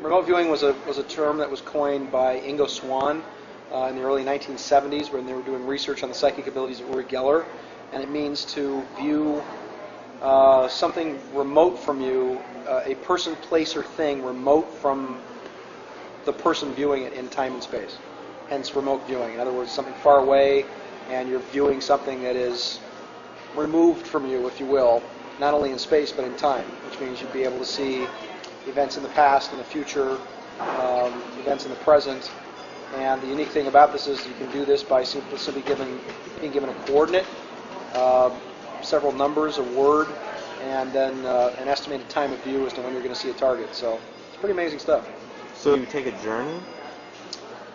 Remote viewing was a term that was coined by Ingo Swann in the early 1970s when they were doing research on the psychic abilities of Uri Geller, and it means to view something remote from you, a person, place, or thing remote from the person viewing it in time and space. Hence, remote viewing. In other words, something far away, and you're viewing something that is removed from you, if you will, not only in space but in time, which means you'd be able to see events in the past and the future, events in the present. And the unique thing about this is you can do this by simply being given a coordinate, several numbers, a word, and then an estimated time of view as to when you're going to see a target. So it's pretty amazing stuff. So you take a journey?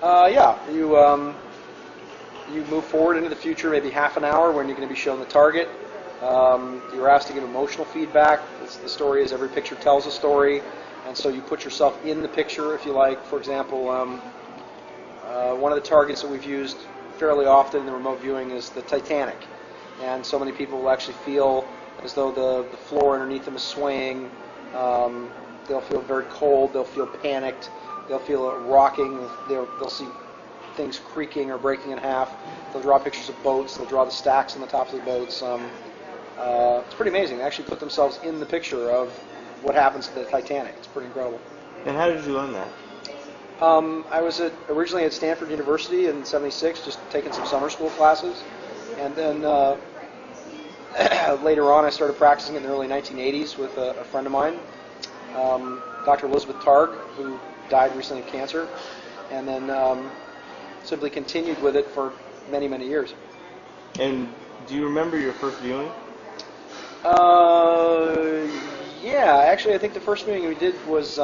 Yeah. You move forward into the future, maybe half an hour when you're going to be shown the target. You're asked to give emotional feedback. The story is every picture tells a story, and so you put yourself in the picture, if you like. For example, one of the targets that we've used fairly often in the remote viewing is the Titanic, and so many people will actually feel as though the floor underneath them is swaying. They'll feel very cold. They'll feel panicked. They'll feel it rocking. They'll see things creaking or breaking in half. They'll draw pictures of boats. They'll draw the stacks on the tops of the boats. It's pretty amazing. They actually put themselves in the picture of what happens to the Titanic. It's pretty incredible. And how did you learn that? I was originally at Stanford University in '76, just taking some summer school classes, and then later on I started practicing in the early 1980s with a friend of mine, Dr. Elizabeth Targ, who died recently of cancer, and then simply continued with it for many, many years. And do you remember your first viewing? Yeah, actually I think the first viewing we did was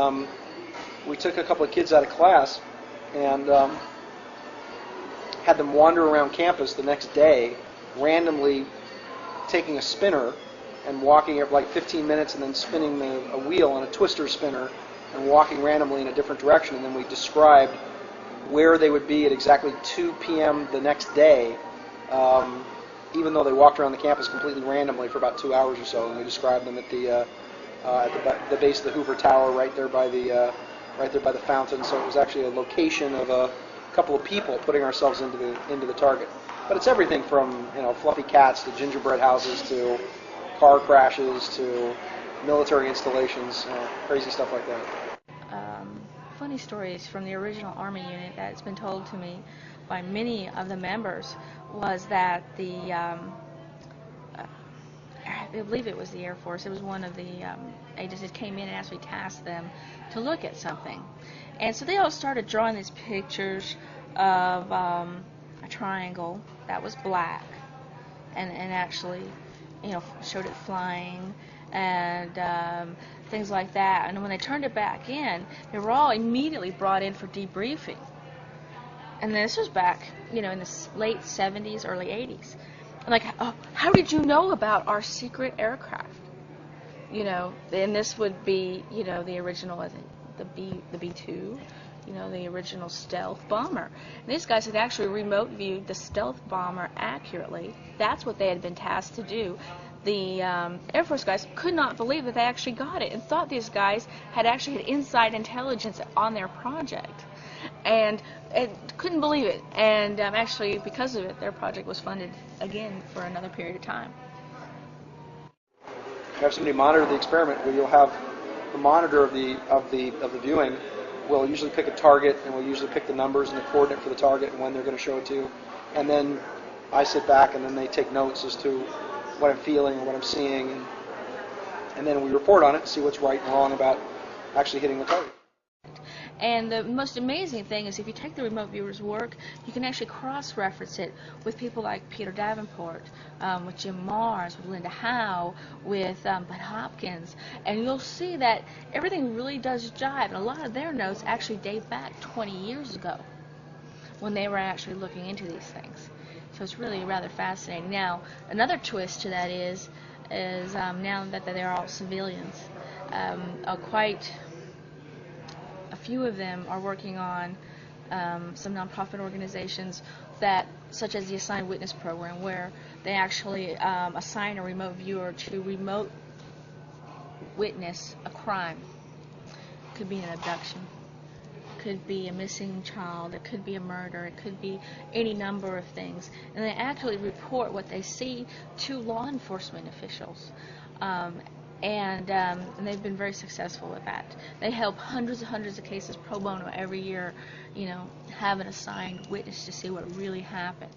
we took a couple of kids out of class and had them wander around campus the next day, randomly taking a spinner and walking it like 15 minutes and then spinning a wheel on a twister spinner and walking randomly in a different direction, and then we described where they would be at exactly 2 p.m. the next day, even though they walked around the campus completely randomly for about 2 hours or so, and we described them at the base of the Hoover Tower, right there by the fountain. So it was actually a location of a couple of people putting ourselves into the target. But it's everything from fluffy cats to gingerbread houses to car crashes to military installations, crazy stuff like that. Funny stories from the original Army unit that's been told to me by many of the members was that I believe it was the Air Force, it was one of the agencies came in and actually tasked them to look at something. And so they all started drawing these pictures of a triangle that was black and actually showed it flying and things like that. And when they turned it back in, they were all immediately brought in for debriefing. And this was back, in the late 70s, early 80s. I'm like, oh, how did you know about our secret aircraft? And this would be, the original, I think, the B-2, the original stealth bomber. And these guys had actually remote viewed the stealth bomber accurately. That's what they had been tasked to do. The Air Force guys could not believe that they actually got it and thought these guys had actually had inside intelligence on their project. And couldn't believe it. And actually, because of it, their project was funded again for another period of time. Have somebody monitor the experiment where you'll have the monitor of the viewing will usually pick a target and will usually pick the numbers and the coordinate for the target and when they're going to show it to you. And then I sit back and then they take notes as to what I'm feeling and what I'm seeing, and then we report on it and see what's right and wrong about actually hitting the target. And the most amazing thing is if you take the remote viewer's work, you can actually cross-reference it with people like Peter Davenport, with Jim Mars, with Linda Howe, with Bud Hopkins, and you'll see that everything really does jive, and a lot of their notes actually date back 20 years ago when they were actually looking into these things. So it's really rather fascinating. Now, another twist to that is now that they're all civilians, quite a few of them are working on some nonprofit organizations such as the Assigned Witness Program, where they actually assign a remote viewer to remote witness a crime. could be an abduction, could be a missing child, it could be a murder, it could be any number of things, and they actually report what they see to law enforcement officials. And they've been very successful with that. They help hundreds of cases pro bono every year, have an assigned witness to see what really happened.